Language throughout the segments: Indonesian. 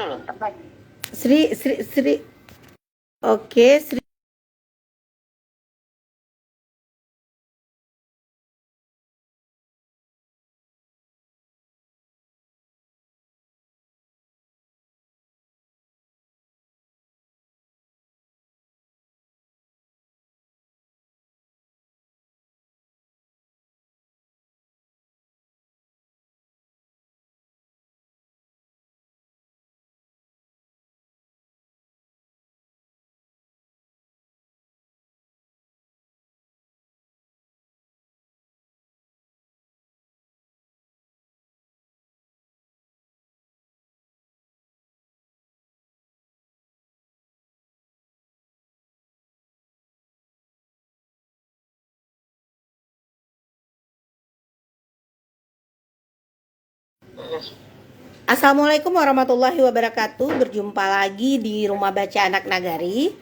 dulu. Sri. Oke, Sri. Assalamualaikum warahmatullahi wabarakatuh. Berjumpa lagi di Rumah Baca Anak Nagari.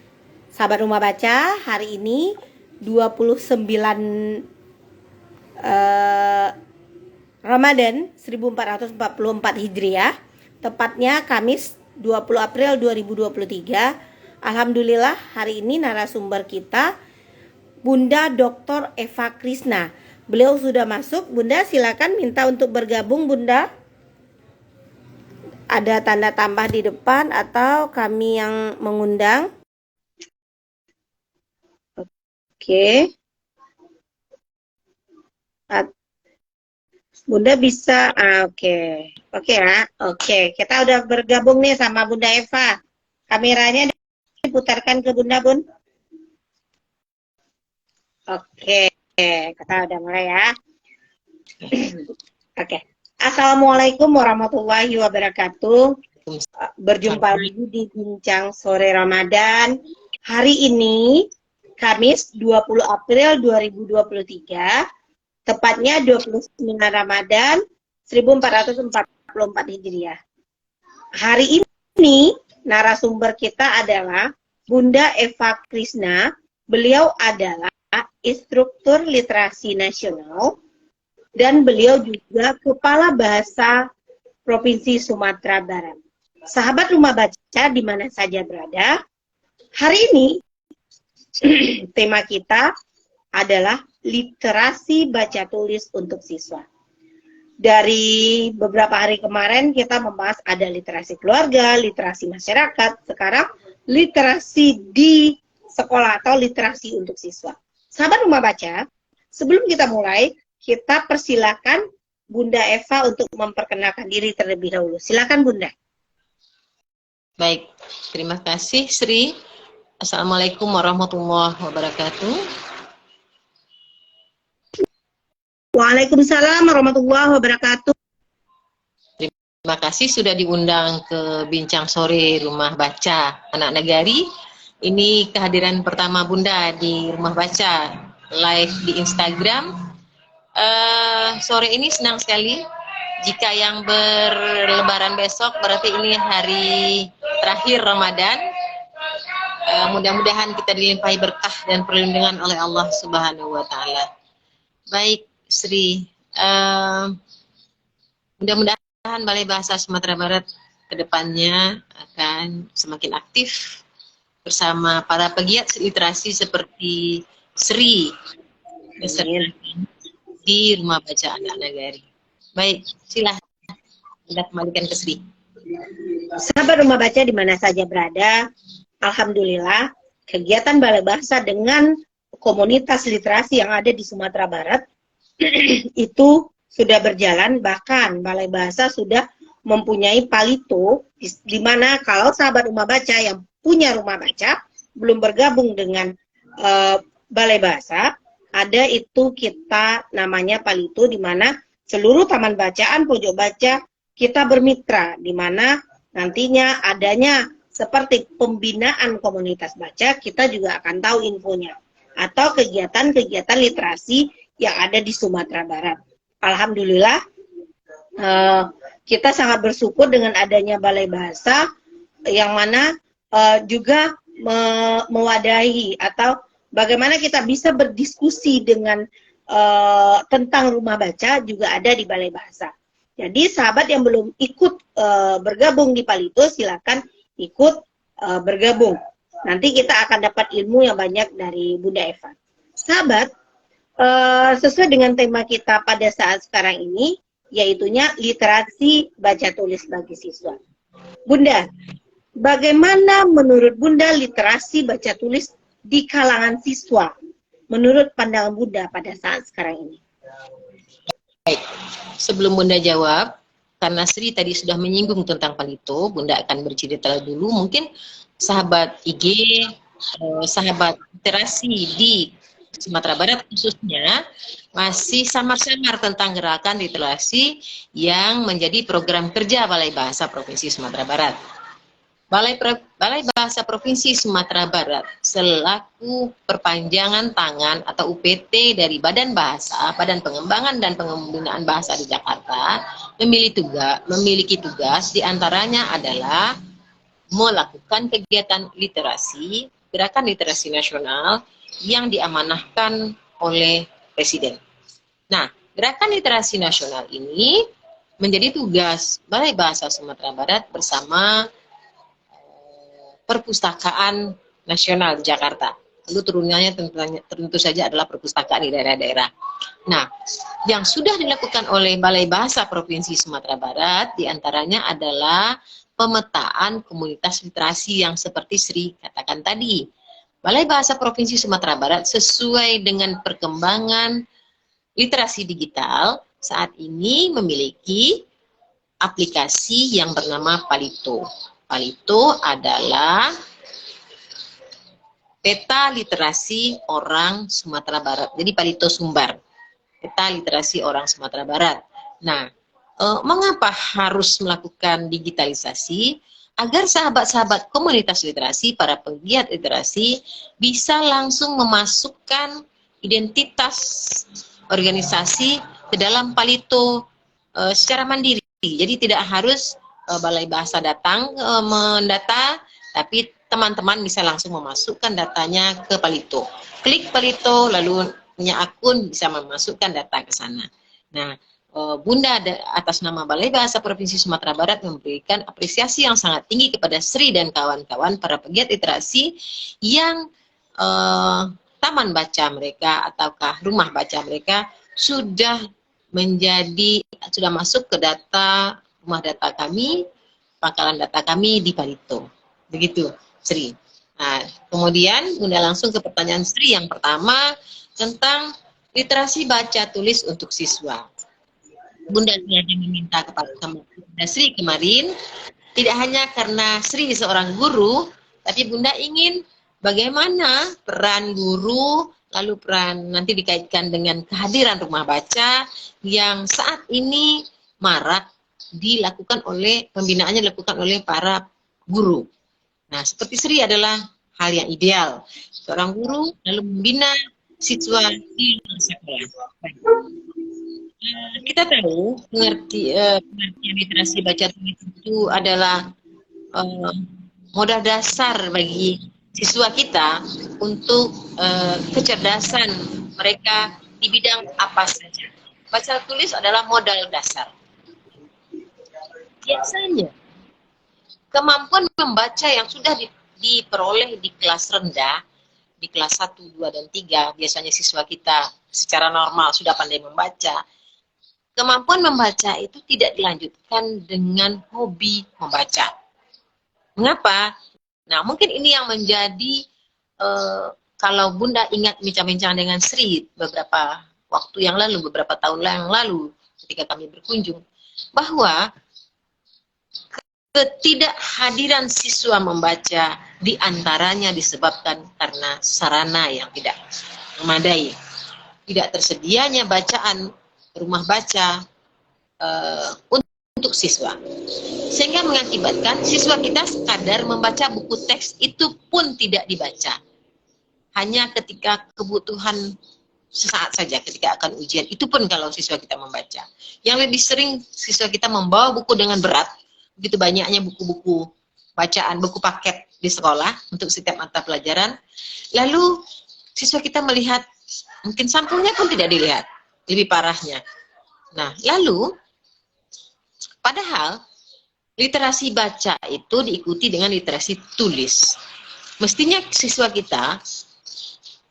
Sahabat Rumah Baca, hari ini 29 Ramadan 1444 Hijriah, tepatnya Kamis 20 April 2023. Alhamdulillah hari ini narasumber kita Bunda Dr. Eva Krisna. Beliau sudah masuk. Bunda, silakan minta untuk bergabung, Bunda. Ada tanda tambah di depan atau kami yang mengundang? Oke. Bunda bisa, oke ya, oke. Kita udah bergabung nih sama Bunda Eva. Kameranya diputarkan ke Bunda, Bun. Oke, kita udah mulai ya. Oke. Assalamualaikum warahmatullahi wabarakatuh. Berjumpa lagi di Bincang Sore Ramadan. Hari ini Kamis 20 April 2023, tepatnya 29 Ramadan 1444 Hijriah. Hari ini narasumber kita adalah Bunda Eva Krisna. Beliau adalah instruktur literasi nasional dan beliau juga Kepala Bahasa Provinsi Sumatera Barat. Sahabat Rumah Baca di mana saja berada, hari ini tema kita adalah literasi baca tulis untuk siswa. Dari beberapa hari kemarin kita membahas ada literasi keluarga, literasi masyarakat, sekarang literasi di sekolah atau literasi untuk siswa. Sahabat Rumah Baca, sebelum kita mulai, kita persilakan Bunda Eva untuk memperkenalkan diri terlebih dahulu. Silakan Bunda. Baik, terima kasih Sri. Assalamualaikum warahmatullahi wabarakatuh. Waalaikumsalam warahmatullahi wabarakatuh. Terima kasih sudah diundang ke Bincang Sore Rumah Baca Anak Nagari. Ini kehadiran pertama Bunda di Rumah Baca live di Instagram. Sore ini senang sekali. Jika yang berlebaran besok berarti ini hari terakhir Ramadan. Mudah-mudahan kita dilimpahi berkah dan perlindungan oleh Allah Subhanahu wa Ta'ala. Baik, Sri. Mudah-mudahan Balai Bahasa Sumatera Barat kedepannya akan semakin aktif bersama para pegiat literasi seperti Sri di Rumah Baca Anak Nagari. Baik, silahkan kita kembalikan ke Sri. Sahabat Rumah Baca di mana saja berada, alhamdulillah kegiatan Balai Bahasa dengan komunitas literasi yang ada di Sumatera Barat itu sudah berjalan. Bahkan Balai Bahasa sudah mempunyai palito, di mana kalau sahabat Rumah Baca yang punya rumah baca belum bergabung dengan Balai Bahasa, ada itu kita namanya palito, di mana seluruh taman bacaan, pojok baca kita bermitra, di mana nantinya adanya seperti pembinaan komunitas baca, kita juga akan tahu infonya, atau kegiatan-kegiatan literasi yang ada di Sumatera Barat. Alhamdulillah kita sangat bersyukur dengan adanya Balai Bahasa yang mana juga mewadahi atau bagaimana kita bisa berdiskusi dengan tentang rumah baca juga ada di Balai Bahasa. Jadi sahabat yang belum ikut bergabung di Palito, silakan ikut bergabung. Nanti kita akan dapat ilmu yang banyak dari Bunda Eva. Sahabat, sesuai dengan tema kita pada saat sekarang ini, yaitunya literasi baca tulis bagi siswa. Bunda, bagaimana menurut Bunda literasi baca tulis di kalangan siswa? Menurut pandangan Bunda pada saat sekarang ini. Baik, sebelum Bunda jawab, karena Sri tadi sudah menyinggung tentang Palito, Bunda akan bercerita dulu. Mungkin sahabat IG, sahabat literasi di Sumatera Barat khususnya, masih samar-samar tentang gerakan literasi yang menjadi program kerja Balai Bahasa Provinsi Sumatera Barat. Balai Bahasa Provinsi Sumatera Barat selaku perpanjangan tangan atau UPT dari Badan Bahasa, Badan Pengembangan dan Pembinaan Bahasa di Jakarta, memiliki tugas diantaranya adalah melakukan kegiatan literasi, gerakan literasi nasional yang diamanahkan oleh Presiden. Nah, gerakan literasi nasional ini menjadi tugas Balai Bahasa Sumatera Barat bersama Perpustakaan Nasional di Jakarta. Lalu turunannya tentu saja adalah perpustakaan di daerah-daerah. Nah, yang sudah dilakukan oleh Balai Bahasa Provinsi Sumatera Barat diantaranya adalah pemetaan komunitas literasi yang seperti Sri katakan tadi. Balai Bahasa Provinsi Sumatera Barat sesuai dengan perkembangan literasi digital saat ini memiliki aplikasi yang bernama Palito. Palito adalah peta literasi orang Sumatera Barat. Jadi Palito Sumbar, peta literasi orang Sumatera Barat. Nah, mengapa harus melakukan digitalisasi? Agar sahabat-sahabat komunitas literasi, para penggiat literasi, bisa langsung memasukkan identitas organisasi ke dalam Palito secara mandiri. Jadi tidak harus Balai Bahasa datang mendata, tapi teman-teman bisa langsung memasukkan datanya ke Palito. Klik Palito, lalu punya akun bisa memasukkan data ke sana. Nah, Bunda atas nama Balai Bahasa Provinsi Sumatera Barat memberikan apresiasi yang sangat tinggi kepada Sri dan kawan-kawan para pegiat literasi yang taman baca mereka ataukah rumah baca mereka sudah masuk ke data rumah data kami, pangkalan data kami di Palito. Begitu, Sri. Nah, kemudian Bunda langsung ke pertanyaan Sri yang pertama tentang literasi baca tulis untuk siswa. Bunda sengaja meminta kepada Sri kemarin, tidak hanya karena Sri seorang guru, tapi Bunda ingin bagaimana peran guru, lalu peran nanti dikaitkan dengan kehadiran rumah baca yang saat ini marak pembinaannya dilakukan oleh para guru. Nah, seperti Sri adalah hal yang ideal. Seorang guru lalu membina siswa di sekolah. Kita tahu pengertian literasi baca tulis itu adalah modal dasar bagi siswa kita untuk kecerdasan mereka di bidang apa saja. Baca tulis adalah modal dasar. Biasanya kemampuan membaca yang sudah diperoleh di kelas rendah, di kelas 1, 2, dan 3, biasanya siswa kita secara normal sudah pandai membaca. Kemampuan membaca itu tidak dilanjutkan dengan hobi membaca. Mengapa? Nah, mungkin ini yang menjadi, kalau Bunda ingat bincang-bincang dengan Sri beberapa waktu yang lalu, beberapa tahun yang lalu, ketika kami berkunjung, bahwa ketidakhadiran siswa membaca diantaranya disebabkan karena sarana yang tidak memadai, tidak tersedianya bacaan rumah baca untuk siswa, sehingga mengakibatkan siswa kita sekadar membaca buku teks itu pun tidak dibaca, hanya ketika kebutuhan sesaat saja, ketika akan ujian, itu pun kalau siswa kita membaca. Yang lebih sering siswa kita membawa buku dengan berat, begitu banyaknya buku-buku bacaan, buku paket di sekolah untuk setiap mata pelajaran. Lalu siswa kita melihat, mungkin sampulnya pun tidak dilihat, lebih parahnya. Nah, lalu Padahal literasi baca itu diikuti dengan literasi tulis. Mestinya siswa kita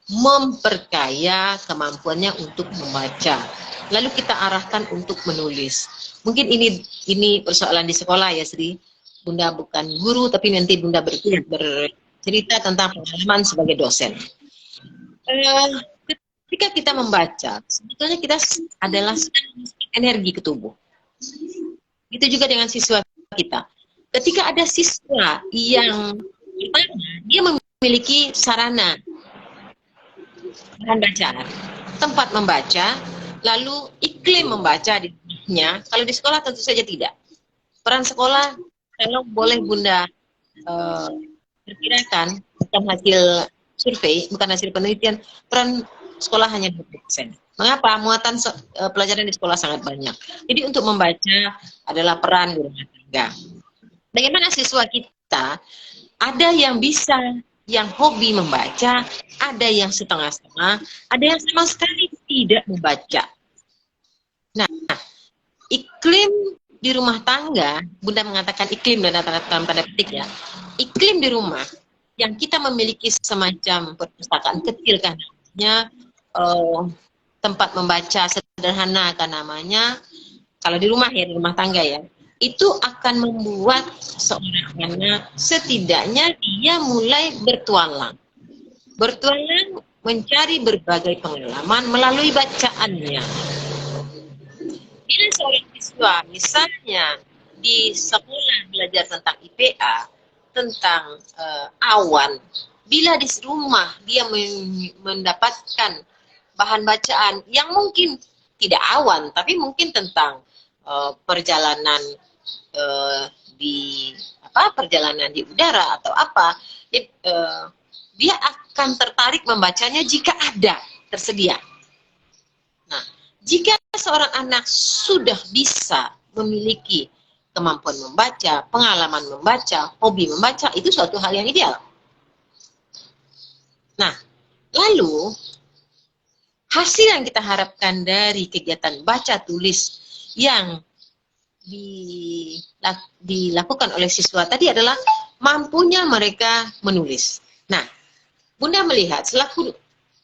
memperkaya kemampuannya untuk membaca. Lalu kita arahkan untuk menulis. Mungkin ini persoalan di sekolah ya, Sri. Bunda bukan guru, tapi nanti Bunda bercerita tentang pengalaman sebagai dosen. Ketika kita membaca, sebetulnya kita adalah energi ke tubuh. Itu juga dengan siswa kita. Ketika ada siswa yang dia memiliki sarana bahan bacaan, tempat membaca, lalu iklim membaca di rumahnya. Kalau di sekolah tentu saja tidak. Peran sekolah, kalau boleh Bunda perkirakan, bukan hasil survei, bukan hasil penelitian, peran sekolah hanya 20%. Mengapa? Muatan pelajaran di sekolah sangat banyak. Jadi untuk membaca adalah peran di rumah tangga. Bagaimana siswa kita? Ada yang bisa, yang hobi membaca, ada yang setengah-setengah, ada yang sama sekali tidak membaca. Nah, iklim di rumah tangga, Bunda mengatakan iklim dalam tanda petik ya, iklim di rumah yang kita memiliki semacam perpustakaan kecil kan namanya, tempat membaca sederhana kan namanya, kalau di rumah ya, di rumah tangga ya, itu akan membuat seorang anak setidaknya dia mulai bertualang mencari berbagai pengalaman melalui bacaannya. Bila seorang siswa misalnya di sekolah belajar tentang IPA, tentang awan, bila di rumah dia mendapatkan bahan bacaan yang mungkin tidak awan, tapi mungkin tentang perjalanan perjalanan di udara atau apa, dia akan tertarik membacanya jika ada tersedia. Nah, jika seorang anak sudah bisa memiliki kemampuan membaca, pengalaman membaca, hobi membaca, itu suatu hal yang ideal. Nah, lalu hasil yang kita harapkan dari kegiatan baca tulis yang dilakukan oleh siswa tadi adalah mampunya mereka menulis. Nah, Bunda melihat selaku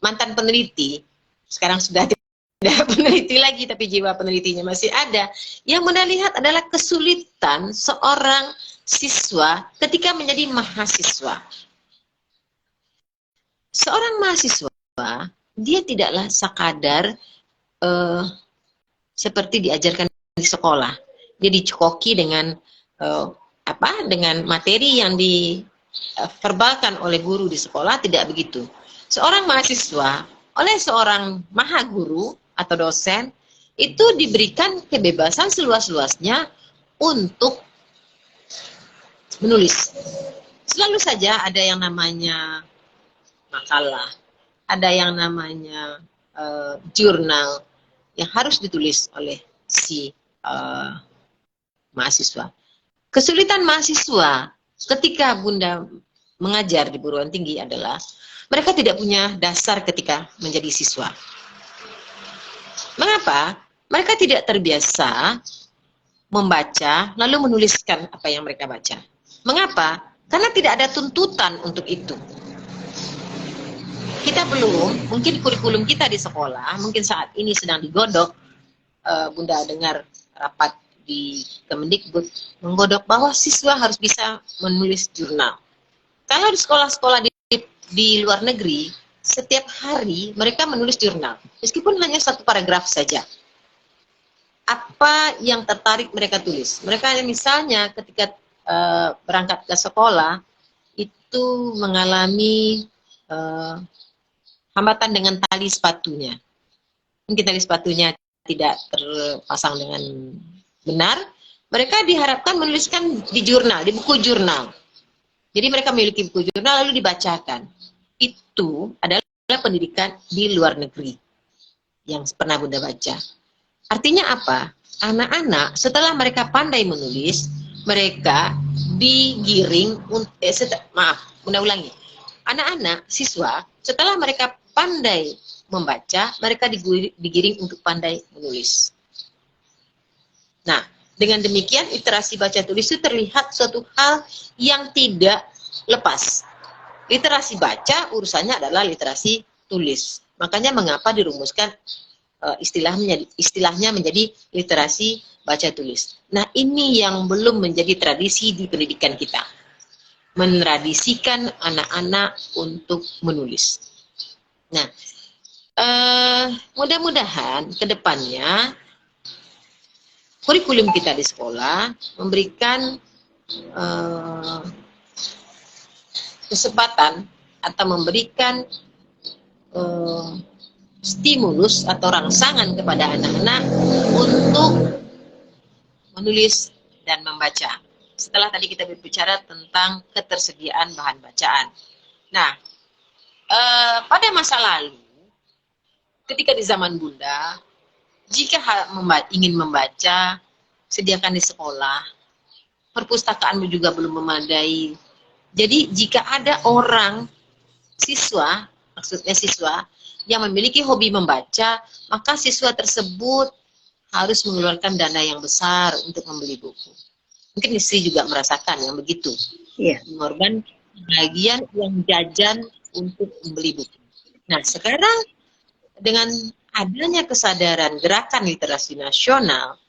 mantan peneliti, sekarang sudah tidak peneliti lagi, tapi jiwa penelitinya masih ada. Yang Bunda lihat adalah kesulitan seorang siswa ketika menjadi mahasiswa. Seorang mahasiswa, dia tidaklah sekadar seperti diajarkan di sekolah. Dia dicekoki dengan dengan materi yang diverbalkan oleh guru di sekolah, tidak begitu. Seorang mahasiswa oleh seorang maha guru atau dosen itu diberikan kebebasan seluas-luasnya untuk menulis. Selalu saja ada yang namanya makalah, ada yang namanya jurnal yang harus ditulis oleh si mahasiswa. Kesulitan mahasiswa ketika Bunda mengajar di perguruan tinggi adalah mereka tidak punya dasar ketika menjadi siswa. Mengapa? Mereka tidak terbiasa membaca lalu menuliskan apa yang mereka baca. Mengapa? Karena tidak ada tuntutan untuk itu. Kita belum, mungkin kurikulum kita di sekolah, mungkin saat ini sedang digodok, Bunda dengar rapat di Kemendikbud menggodok bahwa siswa harus bisa menulis jurnal. Kalau di sekolah-sekolah di luar negeri, setiap hari mereka menulis jurnal, meskipun hanya satu paragraf saja. Apa yang tertarik mereka tulis? Mereka misalnya ketika berangkat ke sekolah itu mengalami hambatan dengan tali sepatunya. Mungkin tali sepatunya tidak terpasang dengan benar, mereka diharapkan menuliskan di jurnal, di buku jurnal. Jadi mereka memiliki buku jurnal lalu dibacakan. Itu adalah pendidikan di luar negeri yang pernah Bunda baca. Artinya apa? Anak-anak setelah mereka pandai menulis, mereka digiring, Bunda ulangi. Anak-anak, siswa, setelah mereka pandai membaca, mereka digiring untuk pandai menulis. Nah, Dengan demikian, literasi baca tulis itu terlihat suatu hal yang tidak lepas. Literasi baca urusannya adalah literasi tulis. Makanya mengapa dirumuskan istilahnya menjadi literasi baca tulis. Nah, ini yang belum menjadi tradisi di pendidikan kita. Mentradisikan anak-anak untuk menulis. Nah, mudah-mudahan ke depannya kurikulum kita di sekolah memberikan kesempatan atau memberikan stimulus atau rangsangan kepada anak-anak untuk menulis dan membaca. Setelah tadi kita berbicara tentang ketersediaan bahan bacaan. Nah, pada masa lalu, ketika di zaman Bunda, jika ingin membaca, sediakan di sekolah, perpustakaan juga belum memadai. Jadi jika ada orang, siswa, maksudnya siswa, yang memiliki hobi membaca, maka siswa tersebut harus mengeluarkan dana yang besar untuk membeli buku. Mungkin istri juga merasakan yang begitu. Iya. Mengorbankan bagian uang jajan untuk membeli buku. Nah, sekarang dengan adanya kesadaran gerakan literasi nasional,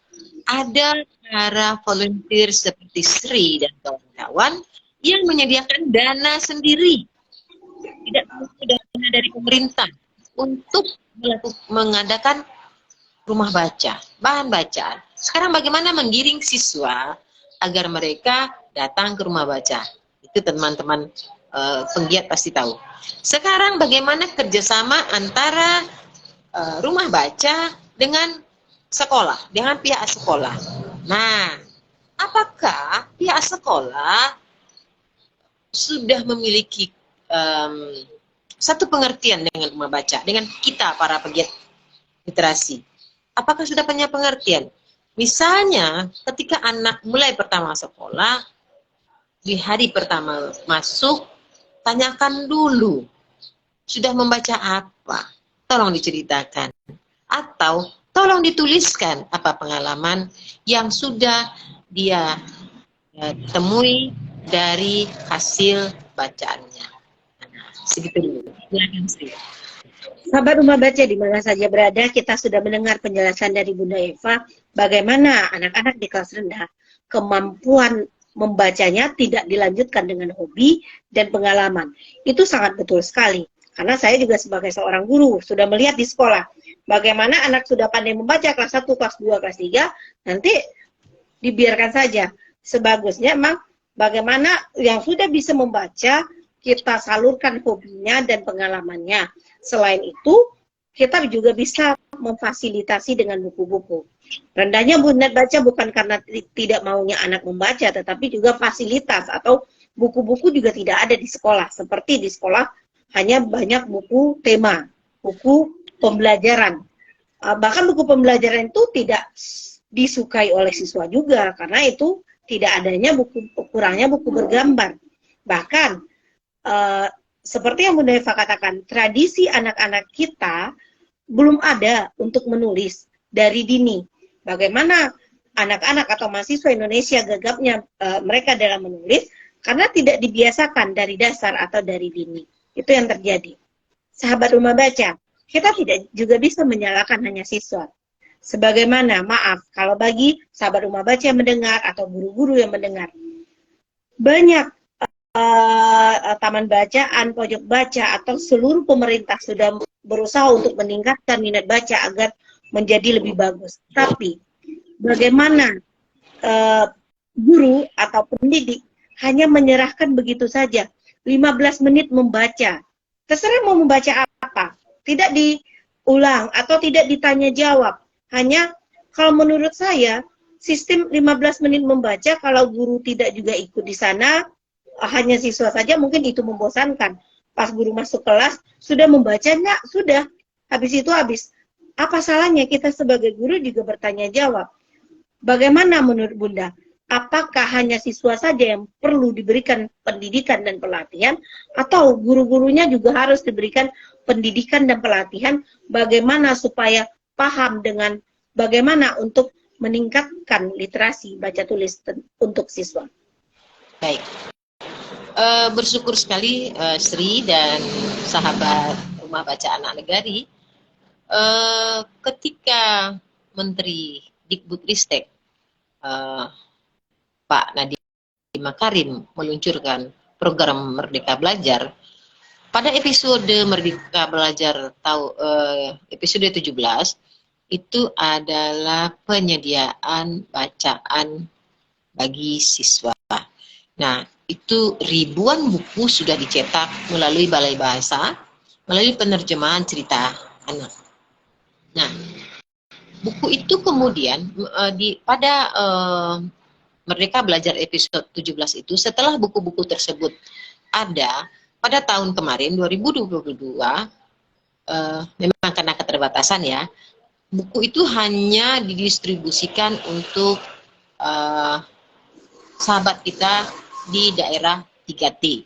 ada para volunteer seperti Sri dan kawan-kawan yang menyediakan dana sendiri. Tidak perlu dana dari pemerintah untuk mengadakan rumah baca, bahan bacaan. Sekarang bagaimana menggiring siswa agar mereka datang ke rumah baca? Itu teman-teman penggiat pasti tahu. Sekarang bagaimana kerjasama antara rumah baca dengan sekolah, dengan pihak sekolah. Nah, apakah pihak sekolah sudah memiliki satu pengertian dengan rumah baca, dengan kita para pegiat literasi? Apakah sudah punya pengertian? Misalnya, ketika anak mulai pertama sekolah, di hari pertama masuk, tanyakan dulu, sudah membaca apa? Tolong diceritakan. Atau tolong dituliskan apa pengalaman yang sudah dia temui dari hasil bacaannya. Segitu dulu. Silakan, Sri. Sahabat Rumah Baca di mana saja berada, kita sudah mendengar penjelasan dari Bunda Eva bagaimana anak-anak di kelas rendah kemampuan membacanya tidak dilanjutkan dengan hobi dan pengalaman. Itu sangat betul sekali. Karena saya juga sebagai seorang guru sudah melihat di sekolah bagaimana anak sudah pandai membaca kelas 1, kelas 2, kelas 3, nanti dibiarkan saja. Sebagusnya memang bagaimana yang sudah bisa membaca kita salurkan hobinya dan pengalamannya. Selain itu, kita juga bisa memfasilitasi dengan buku-buku. Rendahnya minat baca bukan karena tidak maunya anak membaca, tetapi juga fasilitas atau buku-buku juga tidak ada di sekolah. Seperti di sekolah hanya banyak buku tema, buku pembelajaran. Bahkan buku pembelajaran itu tidak disukai oleh siswa juga, karena itu tidak adanya kurangnya buku bergambar. Bahkan seperti yang Bunda Eva katakan, tradisi anak-anak kita belum ada untuk menulis dari dini. Bagaimana anak-anak atau mahasiswa Indonesia gagapnya mereka dalam menulis karena tidak dibiasakan dari dasar atau dari dini. Itu yang terjadi. Sahabat Rumah Baca, kita tidak juga bisa menyalahkan hanya siswa. Sebagaimana, maaf, kalau bagi sahabat Rumah Baca yang mendengar atau guru-guru yang mendengar, banyak taman bacaan, pojok baca, atau seluruh pemerintah sudah berusaha untuk meningkatkan minat baca agar menjadi lebih bagus. Tapi bagaimana guru atau pendidik hanya menyerahkan begitu saja, 15 menit membaca. Terserah mau membaca apa, tidak diulang atau tidak ditanya jawab. Hanya kalau menurut saya, sistem 15 menit membaca kalau guru tidak juga ikut di sana, hanya siswa saja mungkin itu membosankan. Pas guru masuk kelas, sudah membacanya, sudah. Habis itu habis. Apa salahnya kita sebagai guru juga bertanya jawab? Bagaimana menurut Bunda? Apakah hanya siswa saja yang perlu diberikan pendidikan dan pelatihan? Atau guru-gurunya juga harus diberikan pendidikan dan pelatihan bagaimana supaya paham dengan bagaimana untuk meningkatkan literasi baca tulis untuk siswa? Baik, bersyukur sekali Sri dan sahabat Rumah Baca Anak Negari, ketika Menteri Dikbudristek Pak Nadiem Makarim meluncurkan program Merdeka Belajar, pada episode Merdeka Belajar episode 17 itu adalah penyediaan bacaan bagi siswa. Nah, itu ribuan buku sudah dicetak melalui Balai Bahasa, melalui penerjemahan cerita anak. Nah, buku itu kemudian pada Merdeka Belajar episode 17 itu, setelah buku-buku tersebut ada pada tahun kemarin 2022, memang karena keterbatasan ya, buku itu hanya didistribusikan untuk sahabat kita di daerah 3T.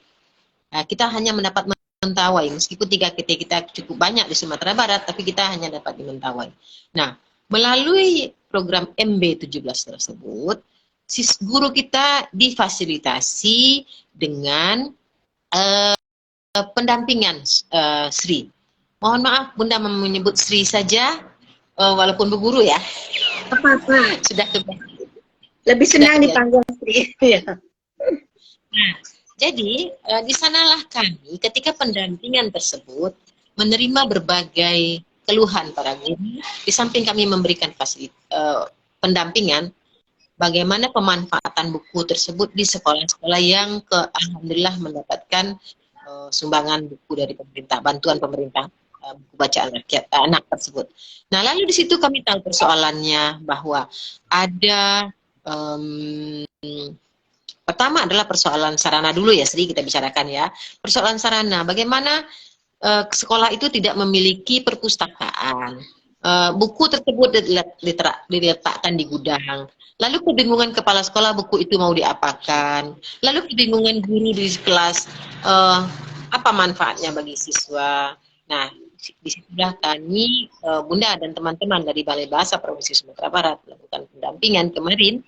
Nah, kita hanya mendapat Mentawai, meskipun 3T kita cukup banyak di Sumatera Barat, tapi kita hanya dapat di Mentawai. Nah, melalui program MB17 tersebut, guru kita difasilitasi dengan pendampingan Sri. Mohon maaf Bunda menyebut Sri saja, walaupun Bu Guru ya. Apa-apa. Sudah kebiasaan. Lebih senang dipanggil Sri. Nah, jadi di sanalah kami ketika pendampingan tersebut menerima berbagai keluhan para guru. Di samping kami memberikan pendampingan, bagaimana pemanfaatan buku tersebut di sekolah-sekolah yang alhamdulillah mendapatkan sumbangan buku dari pemerintah, bantuan pemerintah, buku bacaan rakyat anak tersebut. Nah, lalu di situ kami tahu persoalannya bahwa ada pertama adalah persoalan sarana dulu ya, Sri, kita bicarakan ya. Persoalan sarana, bagaimana sekolah itu tidak memiliki perpustakaan. Buku tersebut diletakkan di gudang. Lalu kebingungan kepala sekolah buku itu mau diapakan. Lalu kebingungan guru di kelas, apa manfaatnya bagi siswa. Nah, disitulah kami, Bunda dan teman-teman dari Balai Bahasa Provinsi Sumatera Barat melakukan pendampingan kemarin.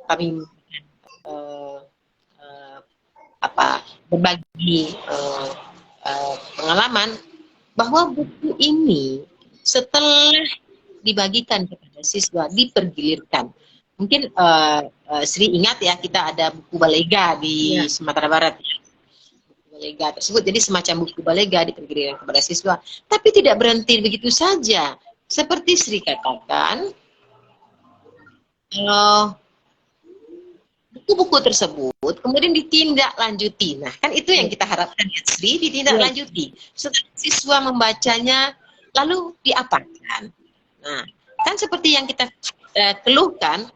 Kami berbagi pengalaman bahwa buku ini setelah dibagikan kepada siswa dipergilirkan. Mungkin Sri ingat ya, kita ada buku Balega di Sumatera Barat. Buku Balega tersebut jadi semacam buku Balega dipergilirkan kepada siswa, tapi tidak berhenti begitu saja. Seperti Sri katakan, buku-buku tersebut kemudian ditindaklanjuti. Nah, kan itu yang kita harapkan ya, Sri, ditindaklanjuti. Setelah siswa membacanya, lalu diapakan? Nah, kan seperti yang kita keluhkan,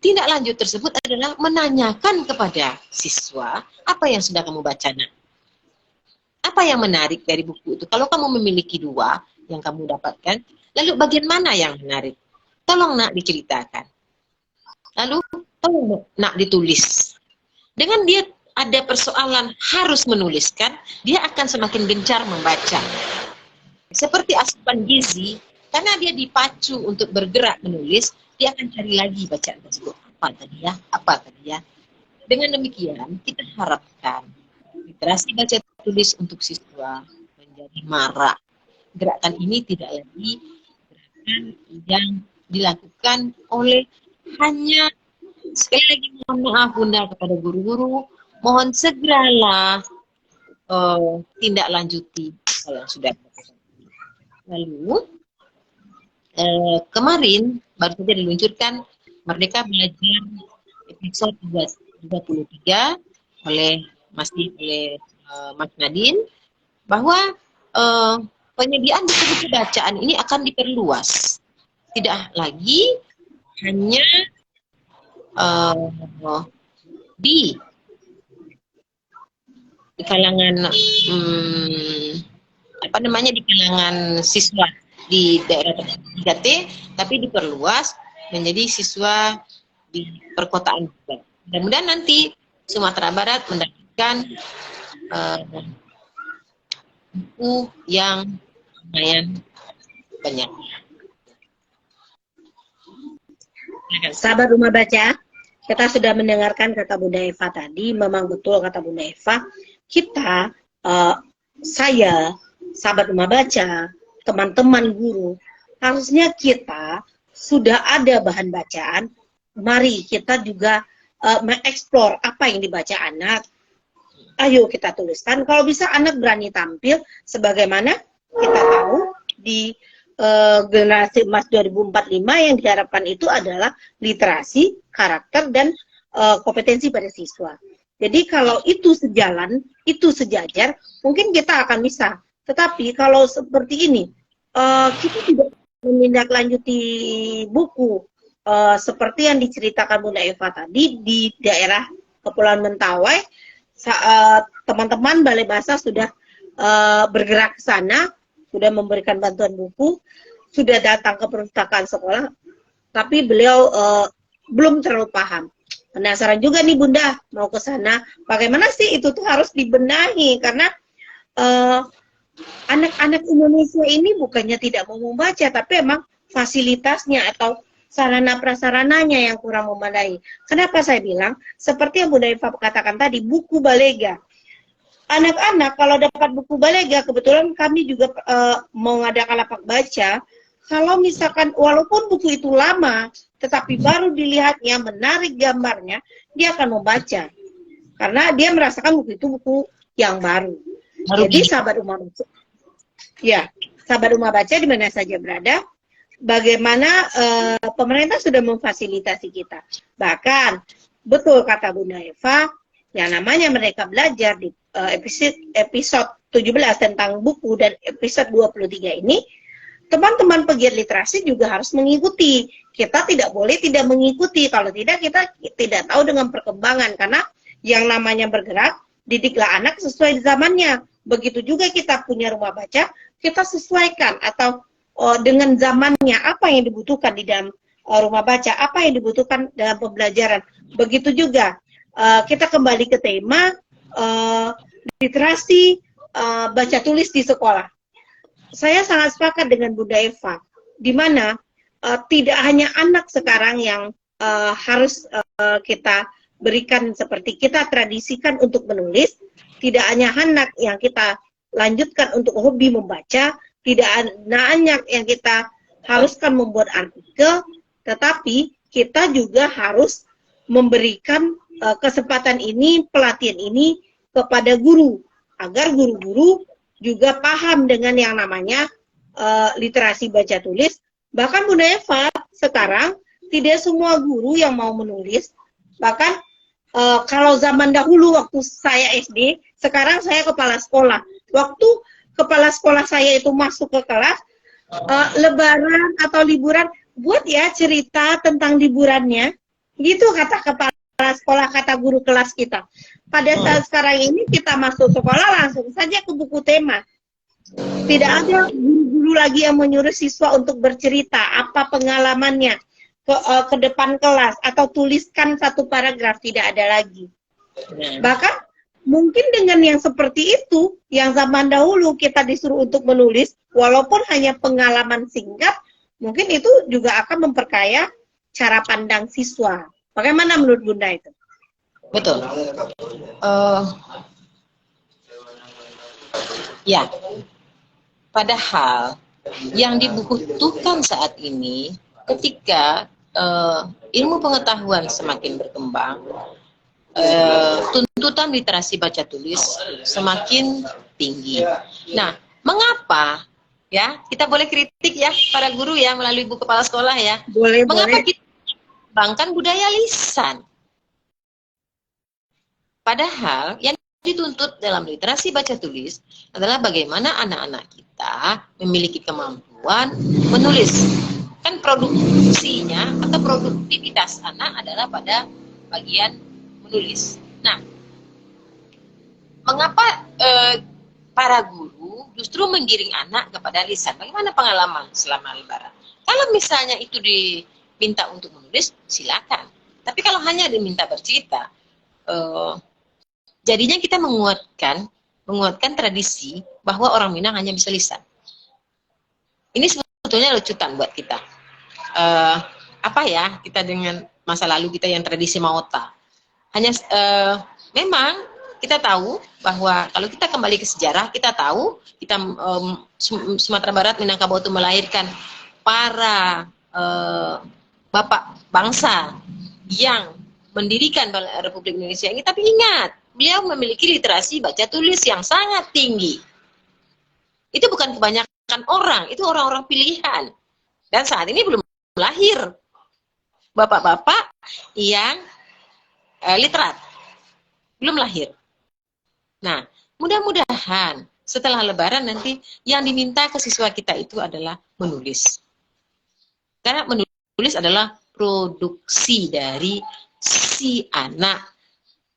tindak lanjut tersebut adalah menanyakan kepada siswa, apa yang sudah kamu baca, nak? Apa yang menarik dari buku itu? Kalau kamu memiliki 2 yang kamu dapatkan, lalu bagian mana yang menarik? Tolong nak diceritakan. Lalu tolong nak ditulis. Dengan dia ada persoalan harus menuliskan, dia akan semakin gencar membaca. Seperti asupan gizi, karena dia dipacu untuk bergerak menulis, dia akan cari lagi bacaan tersebut. Apa tadi ya? Apa tadi ya? Dengan demikian, kita harapkan literasi baca tulis untuk siswa menjadi marak. Gerakan ini tidak lagi gerakan yang dilakukan oleh hanya, sekali lagi mohon maaf Bunda kepada guru-guru, mohon segeralah tindak lanjuti yang sudah. Lalu kemarin baru saja diluncurkan Merdeka Belajar episode 23 oleh Mas Nadine, bahwa penyediaan buku-buku bacaan ini akan diperluas. Tidak lagi hanya di kalangan di kalangan siswa di daerah 3T, tapi diperluas menjadi siswa di perkotaan juga. Mudah-mudahan nanti Sumatera Barat mendapatkan buku yang lumayan banyak. Sahabat Rumah Baca, kita sudah mendengarkan kata Bunda Eva tadi. Memang betul kata Bunda Eva, kita, saya, sahabat Rumah Baca, teman-teman guru, harusnya kita sudah ada bahan bacaan. Mari kita juga mengeksplor apa yang dibaca anak. Ayo kita tuliskan. Kalau bisa anak berani tampil, sebagaimana kita tahu di generasi emas 2045 yang diharapkan itu adalah literasi, karakter, dan kompetensi pada siswa. Jadi kalau itu sejalan, itu sejajar, mungkin kita akan bisa. Tetapi kalau seperti ini, kita tidak menindaklanjuti buku seperti yang diceritakan Bunda Eva tadi di daerah Kepulauan Mentawai, teman-teman Balai Bahasa sudah bergerak ke sana, sudah memberikan bantuan buku, sudah datang ke perpustakaan sekolah, tapi beliau belum terlalu paham. Penasaran juga nih Bunda, mau ke sana, bagaimana sih itu tuh harus dibenahi, karena anak-anak Indonesia ini bukannya tidak mau membaca, tapi emang fasilitasnya atau sarana prasarananya yang kurang memadai. Kenapa saya bilang? Seperti yang Bunda Eva katakan tadi, buku balega. Anak-anak kalau dapat buku balega, kebetulan kami juga mengadakan lapak baca. Kalau misalkan walaupun buku itu lama, tetapi baru dilihatnya menarik gambarnya, dia akan membaca. Karena dia merasakan buku itu buku yang baru. Jadi sahabat Rumah Baca, ya, sahabat Rumah Baca di mana saja berada, bagaimana pemerintah sudah memfasilitasi kita. Bahkan betul kata Bunda Eva, yang namanya mereka belajar di episode 17 tentang buku dan episode 23 ini, teman-teman pegiat literasi juga harus mengikuti. Kita tidak boleh tidak mengikuti, kalau tidak kita tidak tahu dengan perkembangan, karena yang namanya bergerak, didiklah anak sesuai zamannya. Begitu juga kita punya rumah baca, kita sesuaikan atau dengan zamannya, apa yang dibutuhkan di dalam rumah baca, apa yang dibutuhkan dalam pembelajaran. Begitu juga kita kembali ke tema literasi baca tulis di sekolah. Saya sangat sepakat dengan Bunda Eva, di mana tidak hanya anak sekarang yang harus kita berikan seperti kita tradisikan untuk menulis, tidak hanya anak yang kita lanjutkan untuk hobi membaca, tidak banyak yang kita haruskan membuat artikel, tetapi kita juga harus memberikan kesempatan ini, pelatihan ini kepada guru, agar guru-guru juga paham dengan yang namanya literasi baca tulis. Bahkan Bunda Eva, sekarang tidak semua guru yang mau menulis, bahkan kalau zaman dahulu waktu saya SD, sekarang saya kepala sekolah. Waktu kepala sekolah saya itu masuk ke kelas, lebaran atau liburan, buat ya cerita tentang liburannya. Gitu kata kepala sekolah, kata guru kelas kita. Pada saat sekarang ini kita masuk sekolah langsung saja ke buku tema. Tidak ada guru-guru lagi yang menyuruh siswa untuk bercerita apa pengalamannya ke depan kelas atau tuliskan satu paragraf, tidak ada lagi. Bahkan mungkin dengan yang seperti itu, yang zaman dahulu kita disuruh untuk menulis, walaupun hanya pengalaman singkat, mungkin itu juga akan memperkaya cara pandang siswa. Bagaimana menurut Bunda itu? Betul. Ya, padahal yang dibutuhkan saat ini, ketika ilmu pengetahuan semakin berkembang, tuntutan literasi baca tulis semakin tinggi. Nah, mengapa ya kita boleh kritik ya para guru ya melalui buku kepala sekolah ya? Mengapa kita kembangkan budaya lisan? Padahal yang dituntut dalam literasi baca tulis adalah bagaimana anak-anak kita memiliki kemampuan menulis. Kan produksinya atau produktivitas anak adalah pada bagian menulis. Nah, mengapa para guru justru menggiring anak kepada lisan? Bagaimana pengalaman selama lebaran? Kalau misalnya itu diminta untuk menulis, silakan. Tapi kalau hanya diminta bercerita, jadinya kita menguatkan tradisi bahwa orang Minang hanya bisa lisan. Ini sebetulnya lecutan buat kita. apa ya kita dengan masa lalu kita yang tradisi Maota. Hanya memang kita tahu bahwa kalau kita kembali ke sejarah, kita tahu kita Sumatera Barat Minangkabau itu melahirkan para bapak bangsa yang mendirikan Republik Indonesia ini. Tapi ingat, beliau memiliki literasi baca tulis yang sangat tinggi. Itu bukan kebanyakan orang, itu orang-orang pilihan. Dan saat ini belum lahir bapak-bapak yang literat, belum lahir. Nah, mudah-mudahan setelah Lebaran nanti yang diminta ke siswa kita itu adalah menulis. Karena menulis adalah produksi dari si anak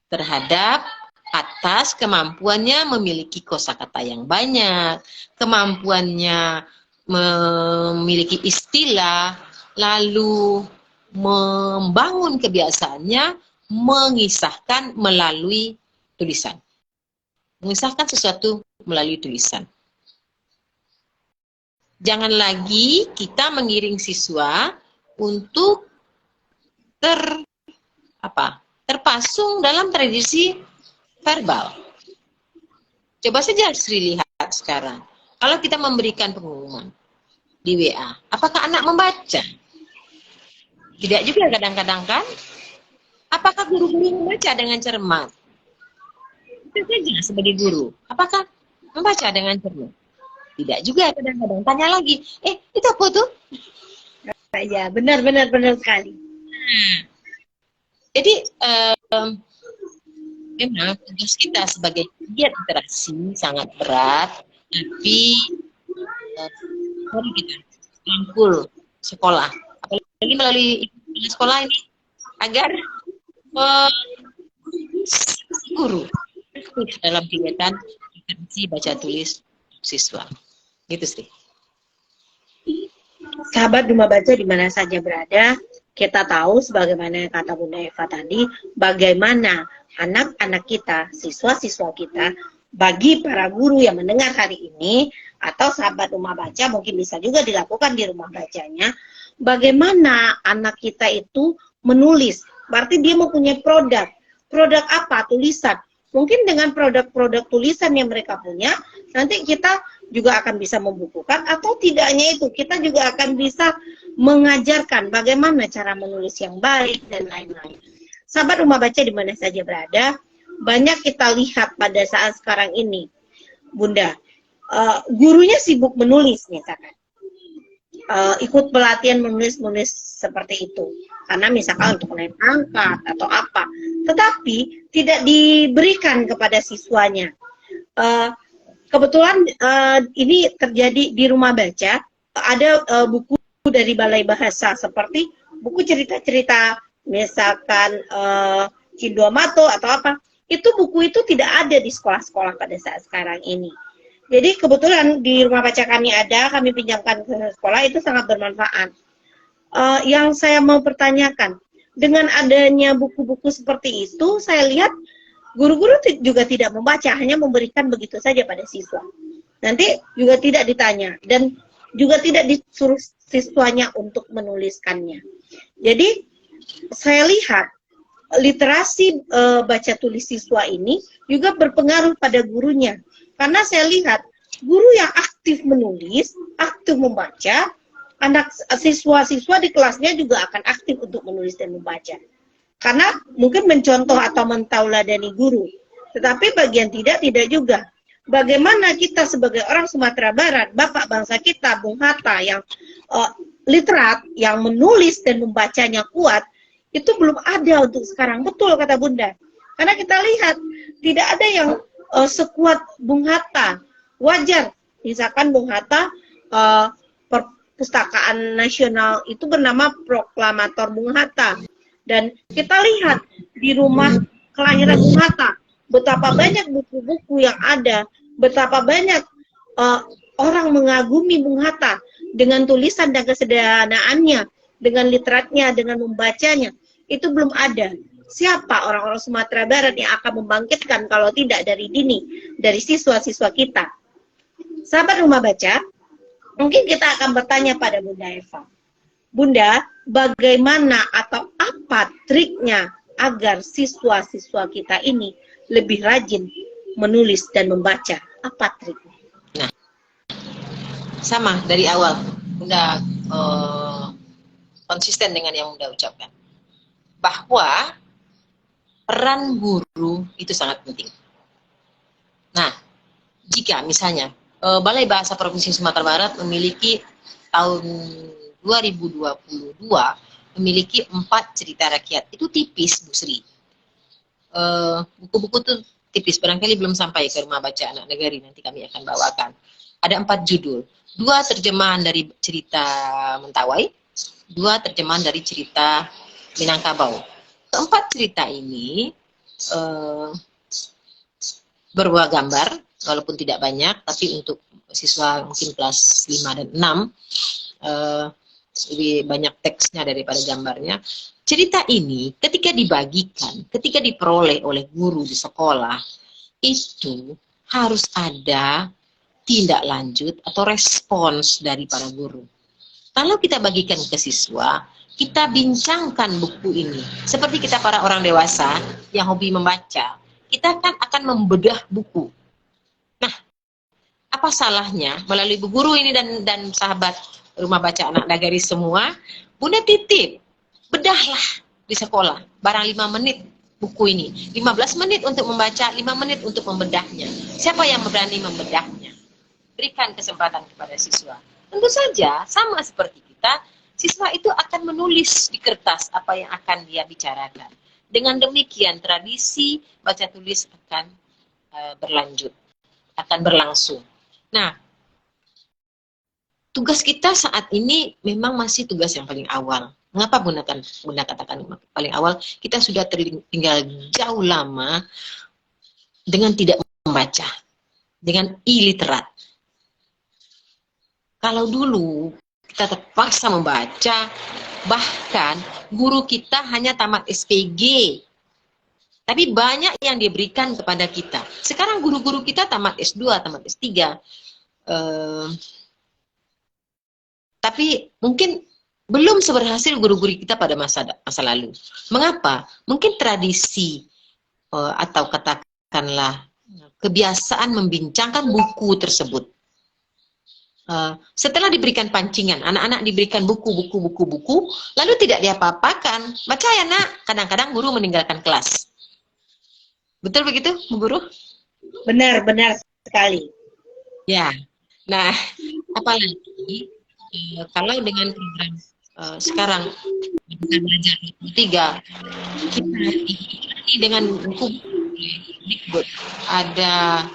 terhadap atas kemampuannya memiliki kosakata yang banyak, kemampuannya memiliki istilah, lalu membangun kebiasaannya mengisahkan melalui tulisan. Mengisahkan sesuatu melalui tulisan. Jangan lagi kita mengiring siswa untuk terpasung dalam tradisi verbal. Coba saja Sri lihat sekarang. Kalau kita memberikan pengumuman di WA, apakah anak membaca? Tidak juga kadang-kadang kan? Apakah guru-guru membaca dengan cermat? Itu saja sebagai guru. Apakah membaca dengan cermat? Tidak juga kadang-kadang. Tanya lagi, itu apa tuh? Ya, benar sekali. Jadi memang tugas kita sebagai giat literasi sangat berat, tapi mari kita rangkul sekolah, apalagi melalui sekolah ini agar guru dalam kegiatan literasi baca tulis siswa. Gitu sih. Sahabat Rumah Baca di mana saja berada, kita tahu sebagaimana kata Bunda Eva tadi, bagaimana anak-anak kita, siswa-siswa kita, bagi para guru yang mendengar hari ini, atau sahabat Rumah Baca mungkin bisa juga dilakukan di rumah bacanya, bagaimana anak kita itu menulis. Berarti dia mempunyai produk. Produk apa? Tulisan. Mungkin dengan produk-produk tulisan yang mereka punya, nanti kita juga akan bisa membukukan, atau tidak hanya itu, kita juga akan bisa mengajarkan bagaimana cara menulis yang baik dan lain-lain. Sahabat Rumah Baca di mana saja berada, banyak kita lihat pada saat sekarang ini, Bunda, gurunya sibuk menulis misalkan, ikut pelatihan menulis seperti itu, karena misalkan untuk naik pangkat atau apa, tetapi tidak diberikan kepada siswanya. Kebetulan ini terjadi di Rumah Baca, ada buku dari Balai Bahasa, seperti buku cerita-cerita, misalkan Cinduamato atau apa, itu buku itu tidak ada di sekolah-sekolah pada saat sekarang ini. Jadi kebetulan di Rumah Baca kami ada, kami pinjamkan ke sekolah, itu sangat bermanfaat. Yang saya mau pertanyakan, dengan adanya buku-buku seperti itu, saya lihat guru-guru juga tidak membaca, hanya memberikan begitu saja pada siswa. Nanti juga tidak ditanya, dan juga tidak disuruh siswanya untuk menuliskannya. Jadi, saya lihat literasi baca tulis siswa ini juga berpengaruh pada gurunya. Karena saya lihat, guru yang aktif menulis, aktif membaca, anak siswa-siswa di kelasnya juga akan aktif untuk menulis dan membaca. Karena mungkin mencontoh atau mentauladani guru. Tetapi bagian tidak juga. Bagaimana kita sebagai orang Sumatera Barat, bapak bangsa kita, Bung Hatta, yang literat, yang menulis dan membacanya kuat, itu belum ada untuk sekarang. Betul kata Bunda. Karena kita lihat, tidak ada yang sekuat Bung Hatta. Wajar, misalkan Bung Hatta, perpustakaan nasional itu bernama Proklamator Bung Hatta. Dan kita lihat di rumah kelahiran Bung Hatta, betapa banyak buku-buku yang ada, betapa banyak orang mengagumi Bung Hatta dengan tulisan dan kesederhanaannya, dengan literatnya, dengan membacanya. Itu belum ada. Siapa orang-orang Sumatera Barat yang akan membangkitkan kalau tidak dari dini, dari siswa-siswa kita? Sahabat Rumah Baca, mungkin kita akan bertanya pada Bunda Eva, Bunda, bagaimana atau apa triknya agar siswa-siswa kita ini lebih rajin menulis dan membaca? Apa triknya? Nah, sama dari awal Bunda konsisten dengan yang Bunda ucapkan, bahwa peran guru itu sangat penting. Nah, jika misalnya Balai Bahasa Provinsi Sumatera Barat memiliki tahun 2022 memiliki 4 cerita rakyat, itu tipis Bu Sri. Buku-buku itu tipis, barangkali belum sampai ke Rumah Baca Anak Negari, nanti kami akan bawakan. Ada 4 judul, 2 terjemahan dari cerita Mentawai, 2 terjemahan dari cerita Minangkabau. Keempat cerita ini berbuah gambar, walaupun tidak banyak, tapi untuk siswa mungkin kelas 5 dan 6 lebih banyak teksnya daripada gambarnya. Cerita ini ketika dibagikan, ketika diperoleh oleh guru di sekolah, itu harus ada tindak lanjut atau respons dari para guru. Kalau kita bagikan ke siswa, kita bincangkan buku ini. Seperti kita para orang dewasa yang hobi membaca, kita kan akan membedah buku. Nah, apa salahnya melalui bu guru ini dan sahabat Rumah Baca Anak Negari semua, Bunda titip, bedahlah di sekolah, barang 5 menit buku ini, 15 menit untuk membaca, 5 menit untuk membedahnya. Siapa yang berani membedahnya? Berikan kesempatan kepada siswa. Tentu saja, sama seperti kita, siswa itu akan menulis di kertas apa yang akan dia bicarakan. Dengan demikian, tradisi baca tulis akan berlanjut, akan berlangsung. Nah, tugas kita saat ini memang masih tugas yang paling awal. Mengapa Bunda katakan paling awal? Kita sudah tinggal jauh lama dengan tidak membaca, dengan illiterat. Kalau dulu kita terpaksa membaca, bahkan guru kita hanya tamat SPG, tapi banyak yang diberikan kepada kita. Sekarang guru-guru kita tamat S2, tamat S3, tapi mungkin belum seberhasil guru-guru kita pada masa lalu. Mengapa? Mungkin tradisi atau katakanlah kebiasaan membincangkan buku tersebut. Setelah diberikan pancingan, anak-anak diberikan buku, lalu tidak diapa-apakan. Baca ya nak, kadang-kadang guru meninggalkan kelas. Betul begitu, Bu Guru? Benar sekali. Ya, nah apalagi kalau dengan program sekarang kita belajar 3, kita dengan buku ada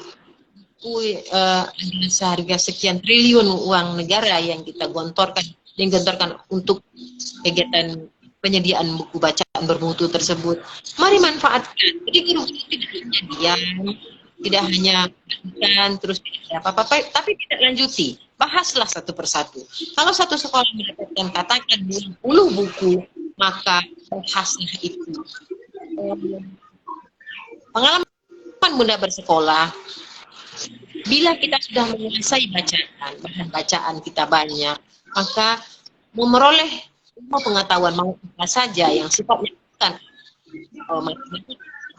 seharga sekian triliun uang negara yang kita gelontorkan untuk kegiatan penyediaan buku bacaan bermutu tersebut. Mari manfaatkan. Jadi guru tidak hanya diam, tidak hanya lakukan terus tidak apa-apa, tapi tidak lanjuti. Bahaslah satu persatu. Kalau satu sekolah mendapatkan katakan 20 buku, maka bahaslah itu. Pengalaman Bunda bersekolah, bila kita sudah menguasai bacaan, bahan bacaan kita banyak, maka memperoleh semua pengetahuan apa saja yang sifatnya bukan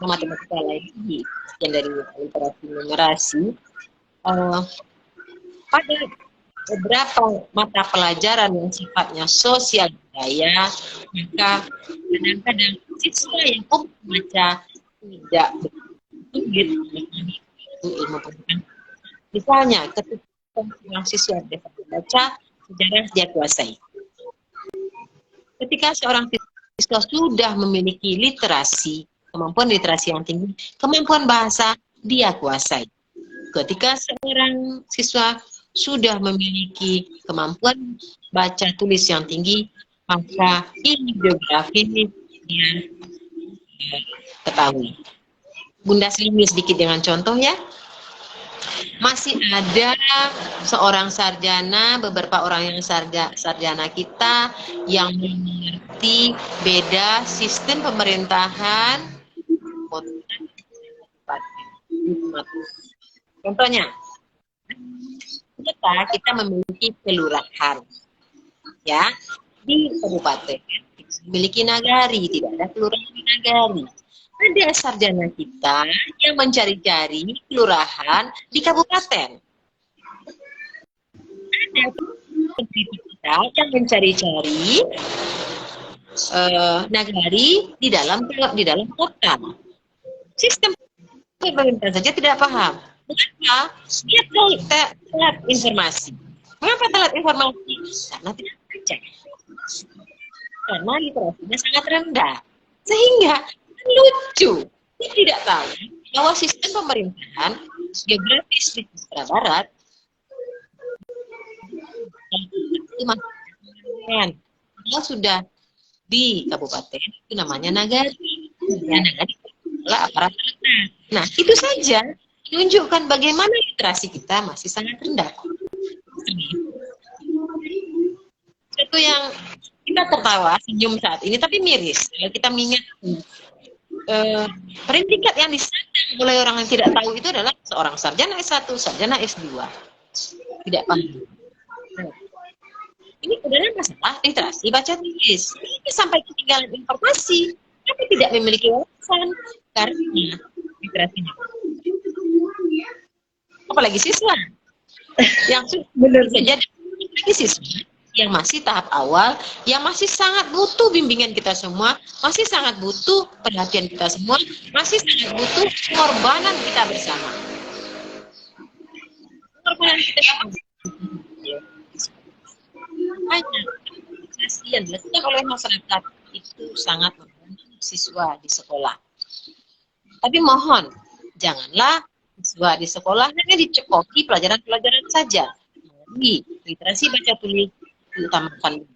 matematika lagi, yang dari literasi numerasi, pada beberapa mata pelajaran yang sifatnya sosial budaya, maka kadang-kadang siswa yang hobi membaca tidak sulit memahami ilmu pengetahuan. Misalnya, ketika seorang siswa bisa membaca, sejarah dia kuasai. Ketika seorang siswa sudah memiliki literasi, kemampuan literasi yang tinggi, kemampuan bahasa dia kuasai. Ketika seorang siswa sudah memiliki kemampuan baca tulis yang tinggi, maka ilmu geografi dia ketahui. Bunda selingi sedikit dengan contoh ya. Masih ada seorang sarjana, beberapa orang yang sarjana kita yang mengerti beda sistem pemerintahan. Contohnya, kita memiliki kelurahan, ya. di kabupaten memiliki nagari, tidak ada kelurahan di nagari. Ada sarjana kita yang mencari-cari kelurahan di kabupaten. Ada peneliti kita yang mencari-cari nagari di dalam kota. Sistem pemerintah saja tidak paham. Mengapa dia telat informasi? Mengapa telat informasi? Karena tidak baca. Karena literasinya sangat rendah. Sehingga lucu, dia tidak tahu bahwa sistem pemerintahan geografis di Sumatera Barat itu kalau sudah di kabupaten itu namanya nagari. Ya, nagari adalah aparat negara. Nah, itu saja menunjukkan bagaimana literasi kita masih sangat rendah. Itu yang kita tertawa, senyum saat ini, tapi miris. Kalau kita mengingat predikat yang disandang oleh orang yang tidak tahu itu adalah seorang sarjana S1, sarjana S2. Tidak paham. Nah, ini sebenarnya masalah literasi baca tulis. Ini sampai ketinggalan informasi, tapi tidak memiliki wawasan karena literasinya. Apalagi siswa yang benar saja lagi siswa yang masih tahap awal, yang masih sangat butuh bimbingan kita semua, masih sangat butuh perhatian kita semua, masih sangat butuh pengorbanan kita bersama. Pengorbanan kita bersama. Yang dilakukan oleh masyarakat itu sangat membantu siswa di sekolah. Tapi mohon, janganlah siswa di sekolah hanya dicekoki pelajaran-pelajaran saja. Jadi, literasi baca tulis diutamakan.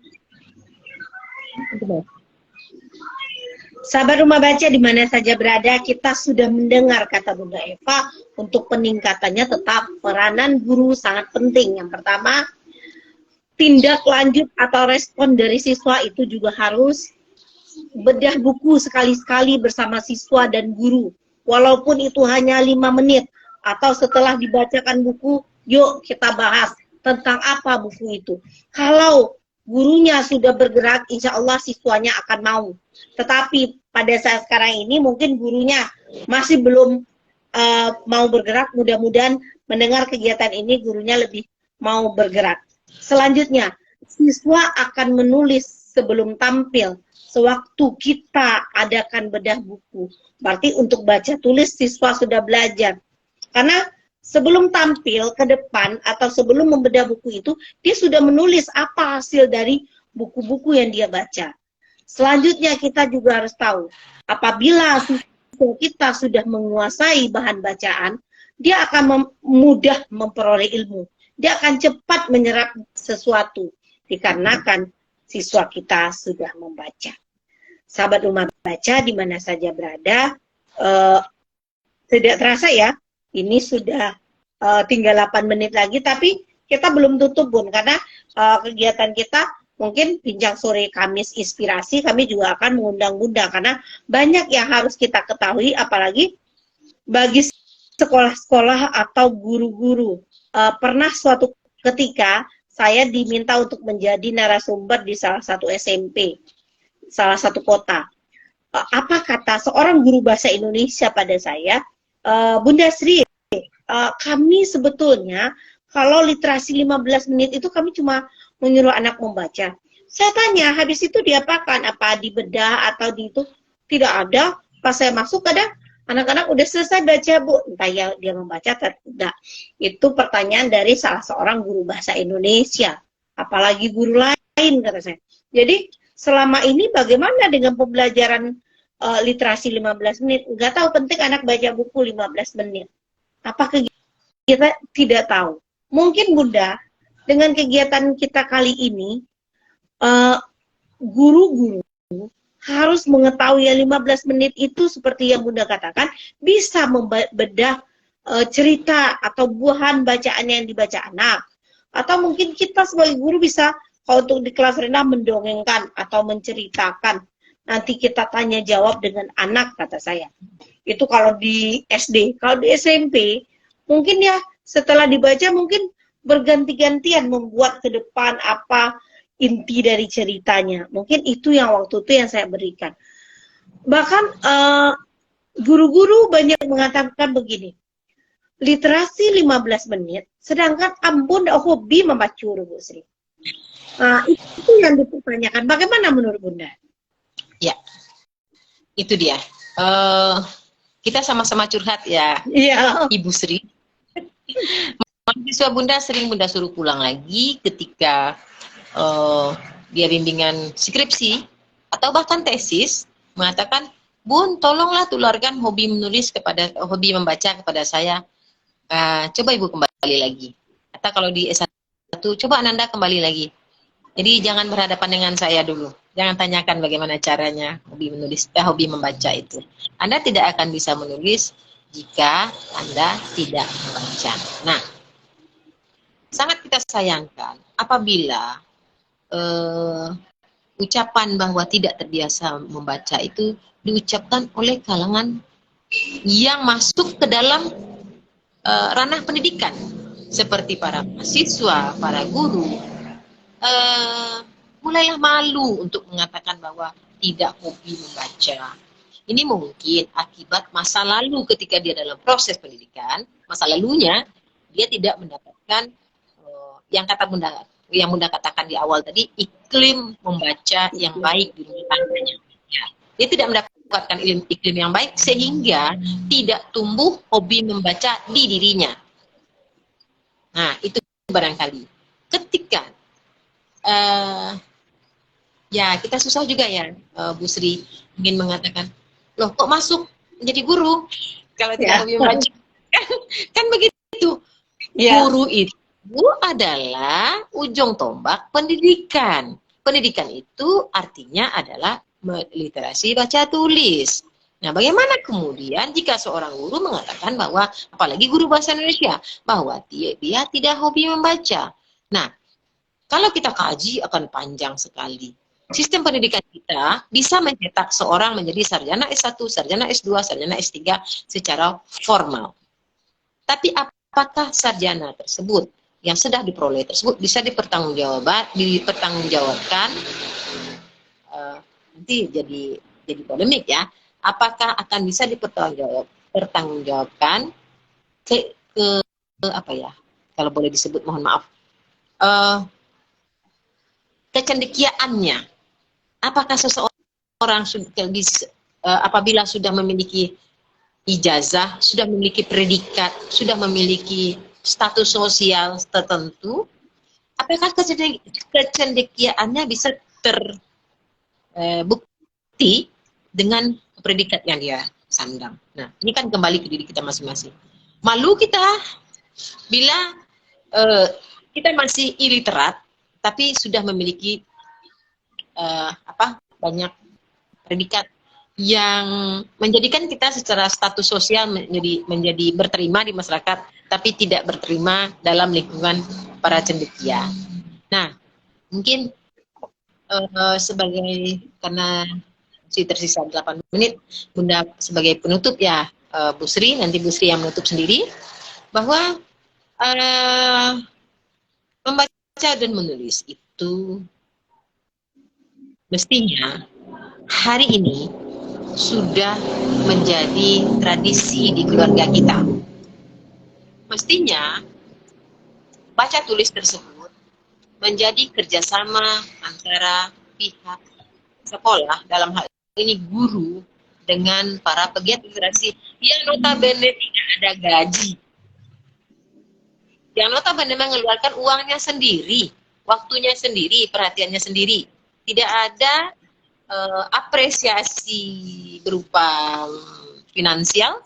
Sahabat Rumah Baca di mana saja berada, kita sudah mendengar kata Bunda Eva, untuk peningkatannya tetap peranan guru sangat penting. Yang pertama, tindak lanjut atau respon dari siswa itu juga harus bedah buku sekali-sekali bersama siswa dan guru. Walaupun itu hanya 5 menit, atau setelah dibacakan buku, yuk kita bahas tentang apa buku itu. Kalau gurunya sudah bergerak, insya Allah siswanya akan mau. Tetapi pada saat sekarang ini mungkin gurunya masih belum mau bergerak. Mudah-mudahan mendengar kegiatan ini gurunya lebih mau bergerak. Selanjutnya, siswa akan menulis sebelum tampil. Sewaktu kita adakan bedah buku, berarti untuk baca tulis siswa sudah belajar. Karena sebelum tampil ke depan atau sebelum membedah buku itu, dia sudah menulis apa hasil dari buku-buku yang dia baca. Selanjutnya kita juga harus tahu, apabila siswa kita sudah menguasai bahan bacaan, dia akan mudah memperoleh ilmu. Dia akan cepat menyerap sesuatu, dikarenakan siswa kita sudah membaca. Sahabat Rumah Baca di mana saja berada, tidak terasa ya, ini sudah tinggal 8 menit lagi, tapi kita belum tutup Bun, karena kegiatan kita mungkin bincang sore Kamis inspirasi, kami juga akan mengundang Bunda, karena banyak yang harus kita ketahui, apalagi bagi sekolah-sekolah atau guru-guru. Pernah suatu ketika saya diminta untuk menjadi narasumber di salah satu SMP, salah satu kota. Apa kata seorang guru bahasa Indonesia pada saya, Bunda Sri, kami sebetulnya kalau literasi 15 menit itu kami cuma menyuruh anak membaca. Saya tanya, habis itu diapakan? Apa dibedah atau di itu? Tidak ada. Pas saya masuk ada anak-anak udah selesai baca, Bu. Entah ya dia membaca atau tidak. Itu pertanyaan dari salah seorang guru bahasa Indonesia. Apalagi guru lain, kata saya. Jadi, selama ini bagaimana dengan pembelajaran literasi 15 menit? Nggak tahu, penting anak baca buku 15 menit. Apa kita tidak tahu. Mungkin Bunda, dengan kegiatan kita kali ini, guru-guru harus mengetahui yang 15 menit itu seperti yang Bunda katakan, bisa membedah cerita atau buahan bacaan yang dibaca anak. Atau mungkin kita sebagai guru bisa, kalau untuk di kelas rendah, mendongengkan atau menceritakan. Nanti kita tanya jawab dengan anak, kata saya. Itu kalau di SD. Kalau di SMP, mungkin ya setelah dibaca mungkin berganti-gantian membuat ke depan apa inti dari ceritanya. Mungkin itu yang waktu itu yang saya berikan. Bahkan guru-guru banyak mengatakan begini, literasi 15 menit, sedangkan Ambon hobi membaca huruf, Bu Sri. Itu yang dipertanyakan. Bagaimana menurut Bunda? Ya, itu dia. Kita sama-sama curhat ya, Ibu Sri. Mahasiswa Bunda sering Bunda suruh pulang lagi ketika dia bimbingan skripsi atau bahkan tesis, mengatakan, Bun, tolonglah tularkan hobi membaca kepada saya. Coba Ibu kembali lagi. Atau kalau di S1, coba Ananda kembali lagi. Jadi jangan berhadapan dengan saya dulu. Jangan tanyakan bagaimana caranya hobi membaca itu. Anda tidak akan bisa menulis jika Anda tidak membaca. Nah, sangat kita sayangkan apabila ucapan bahwa tidak terbiasa membaca itu diucapkan oleh kalangan yang masuk ke dalam ranah pendidikan, seperti para mahasiswa, para guru, mulailah malu untuk mengatakan bahwa tidak hobi membaca. Ini mungkin akibat masa lalu ketika dia dalam proses pendidikan, masa lalunya dia tidak mendapatkan yang Bunda katakan di awal tadi, iklim membaca yang baik di rumah tangganya. Ya. Dia tidak mendapatkan iklim yang baik sehingga tidak tumbuh hobi membaca di dirinya. Nah, itu barangkali. Ketika ya kita susah juga ya, Bu Sri, ingin mengatakan, loh kok masuk menjadi guru kalau tidak hobi membaca? Kan begitu. Guru itu adalah ujung tombak pendidikan. Pendidikan itu artinya adalah literasi baca tulis. Nah, bagaimana kemudian jika seorang guru mengatakan bahwa, apalagi guru bahasa Indonesia, bahwa dia tidak hobi membaca? Nah, kalau kita kaji akan panjang sekali. Sistem pendidikan kita bisa mencetak seorang menjadi sarjana S1, sarjana S2, sarjana S3 secara formal. Tapi apakah sarjana tersebut yang sudah diperoleh tersebut bisa dipertanggungjawabkan? Nanti jadi polemik ya. Apakah akan bisa dipertanggungjawabkan ke apa ya? Kalau boleh disebut, mohon maaf. Kecendekiaannya. Apakah seseorang apabila sudah memiliki ijazah, sudah memiliki predikat, sudah memiliki status sosial tertentu, apakah kecendekiaannya bisa terbukti dengan predikat yang dia sandang? Nah, ini kan kembali ke diri kita masing-masing. Malu kita bila kita masih iliterat, tapi sudah memiliki banyak predikat yang menjadikan kita secara status sosial menjadi berterima di masyarakat, tapi tidak berterima dalam lingkungan para cendekia. Nah, mungkin karena masih tersisa 8 menit, Bunda sebagai penutup ya, Bu Sri, nanti Bu Sri yang menutup sendiri, bahwa membaca dan menulis itu mestinya hari ini sudah menjadi tradisi di keluarga kita. Mestinya baca tulis tersebut menjadi kerjasama antara pihak sekolah, dalam hal ini guru, dengan para pegiat literasi yang notabene tidak ada gaji, yang notabene mengeluarkan uangnya sendiri, waktunya sendiri, perhatiannya sendiri. Tidak ada apresiasi berupa finansial,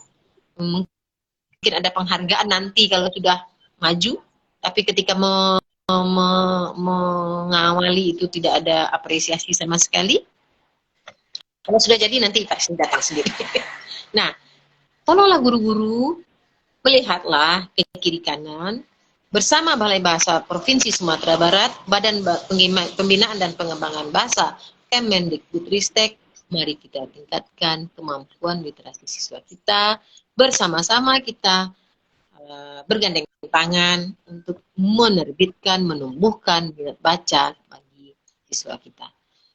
mungkin ada penghargaan nanti kalau sudah maju, tapi ketika mengawali itu tidak ada apresiasi sama sekali. Kalau sudah jadi nanti pasti datang sendiri. Nah, tolonglah guru-guru, melihatlah ke kiri kanan, bersama Balai Bahasa Provinsi Sumatera Barat, Badan Pembinaan dan Pengembangan Bahasa Kemendikbudristek, mari kita tingkatkan kemampuan literasi siswa kita, bersama-sama kita bergandeng tangan untuk menerbitkan, menumbuhkan minat baca bagi siswa kita.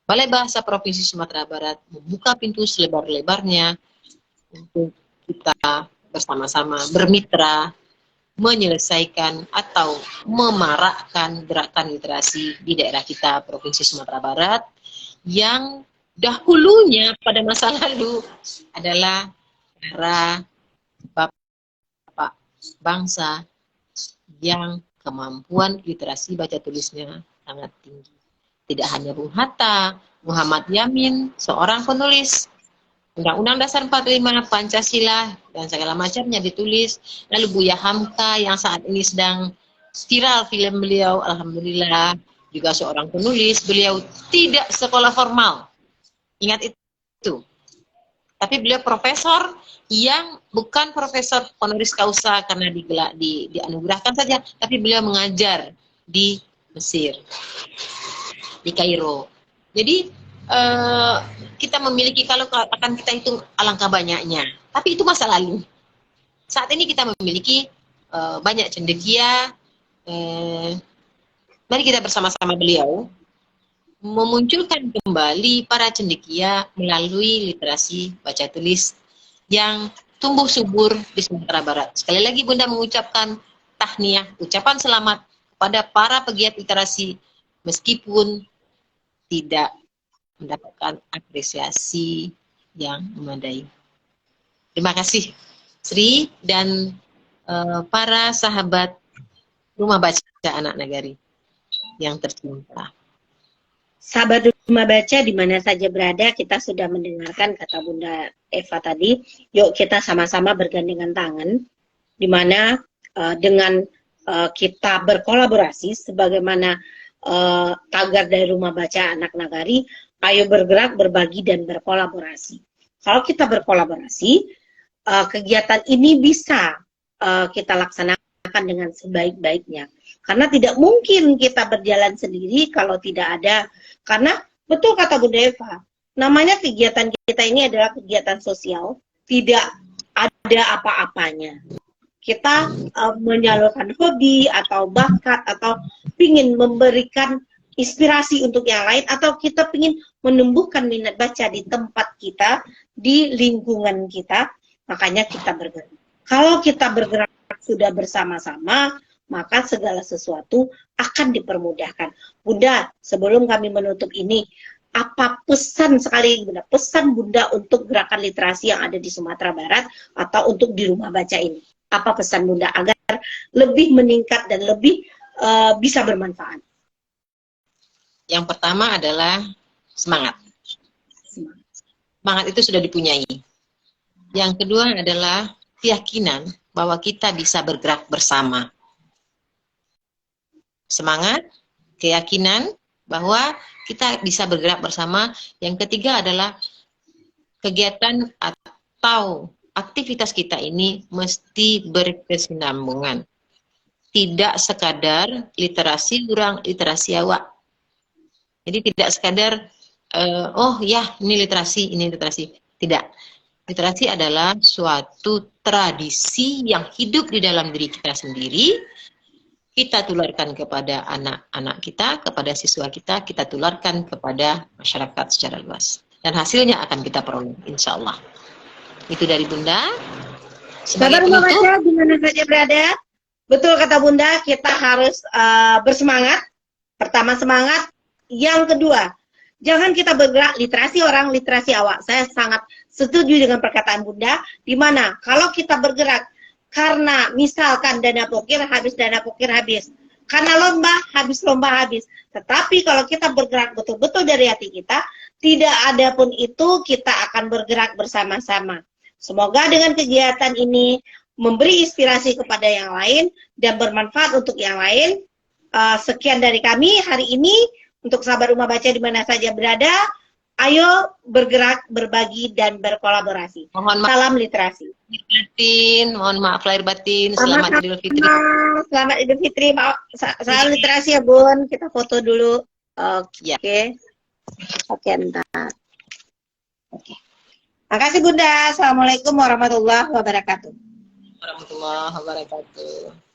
Balai Bahasa Provinsi Sumatera Barat membuka pintu selebar-lebarnya untuk kita bersama-sama bermitra menyelesaikan atau memarakkan gerakan literasi di daerah kita Provinsi Sumatera Barat yang dahulunya pada masa lalu adalah para bapak bangsa yang kemampuan literasi baca tulisnya sangat tinggi. Tidak hanya Bung Hatta, Muhammad Yamin, seorang penulis Undang-Undang Dasar 45, Pancasila, dan segala macamnya ditulis. Lalu Buya Hamka yang saat ini sedang viral film beliau, alhamdulillah, juga seorang penulis. Beliau tidak sekolah formal, ingat itu. Tapi beliau profesor yang bukan profesor honoris causa karena dianugerahkan saja, tapi beliau mengajar di Mesir, di Kairo. Jadi kita memiliki, kalau akan kita hitung alangkah banyaknya, tapi itu masa lalu. Saat ini kita memiliki banyak cendekia. Mari kita bersama-sama beliau memunculkan kembali para cendekia melalui literasi baca tulis yang tumbuh subur di Sumatera Barat. Sekali lagi Bunda mengucapkan tahniah, ucapan selamat kepada para pegiat literasi meskipun tidak mendapatkan apresiasi yang memadai. Terima kasih Sri dan para sahabat Rumah Baca Anak Nagari yang tercinta. Sahabat Rumah Baca di mana saja berada, kita sudah mendengarkan kata Bunda Eva tadi. Yuk kita sama-sama bergandengan tangan, di mana dengan kita berkolaborasi sebagaimana tagar dari Rumah Baca Anak Nagari, ayo bergerak, berbagi, dan berkolaborasi. Kalau kita berkolaborasi, kegiatan ini bisa kita laksanakan dengan sebaik-baiknya. Karena tidak mungkin kita berjalan sendiri kalau tidak ada, karena betul kata Bunda Eva, namanya kegiatan kita ini adalah kegiatan sosial, tidak ada apa-apanya. Kita menyalurkan hobi atau bakat atau ingin memberikan inspirasi untuk yang lain, atau kita ingin menumbuhkan minat baca di tempat kita, di lingkungan kita, makanya kita bergerak. Kalau kita bergerak sudah bersama-sama, maka segala sesuatu akan dipermudahkan. Bunda, sebelum kami menutup ini, apa pesan sekali Bunda, pesan Bunda untuk gerakan literasi yang ada di Sumatera Barat atau untuk di Rumah Baca ini? Apa pesan Bunda agar lebih meningkat dan lebih bisa bermanfaat? Yang pertama adalah semangat. Semangat itu sudah dipunyai. Yang kedua adalah keyakinan bahwa kita bisa bergerak bersama. Semangat, keyakinan bahwa kita bisa bergerak bersama. Yang ketiga adalah kegiatan atau aktivitas kita ini mesti berkesinambungan. Tidak sekadar literasi kurang, literasi awak. Jadi tidak sekadar, oh ya ini literasi, ini literasi. Tidak. Literasi adalah suatu tradisi yang hidup di dalam diri kita sendiri. Kita tularkan kepada anak-anak kita, kepada siswa kita tularkan kepada masyarakat secara luas. Dan hasilnya akan kita peroleh, insya Allah. Itu dari Bunda. Sahabat Rumah Baca di mana saja berada, betul kata Bunda, kita harus bersemangat. Pertama semangat, yang kedua, jangan kita bergerak literasi orang, literasi awak. Saya sangat setuju dengan perkataan Bunda, di mana kalau kita bergerak karena misalkan dana pokir habis, karena lomba habis. Tetapi kalau kita bergerak betul-betul dari hati kita, tidak ada pun itu, kita akan bergerak bersama-sama. Semoga dengan kegiatan ini memberi inspirasi kepada yang lain dan bermanfaat untuk yang lain. Sekian dari kami hari ini. Untuk sahabat Rumah Baca di mana saja berada, ayo bergerak, berbagi, dan berkolaborasi. Mohon maaf. Salam literasi. Mohon maaf lahir batin. Selamat Idul Fitri. Selamat Idul Fitri. Salam literasi ya Bun. Kita foto dulu. Oke. Oke, entar. Oke. Makasih Bunda. Assalamualaikum warahmatullahi wabarakatuh. Warahmatullahi wabarakatuh.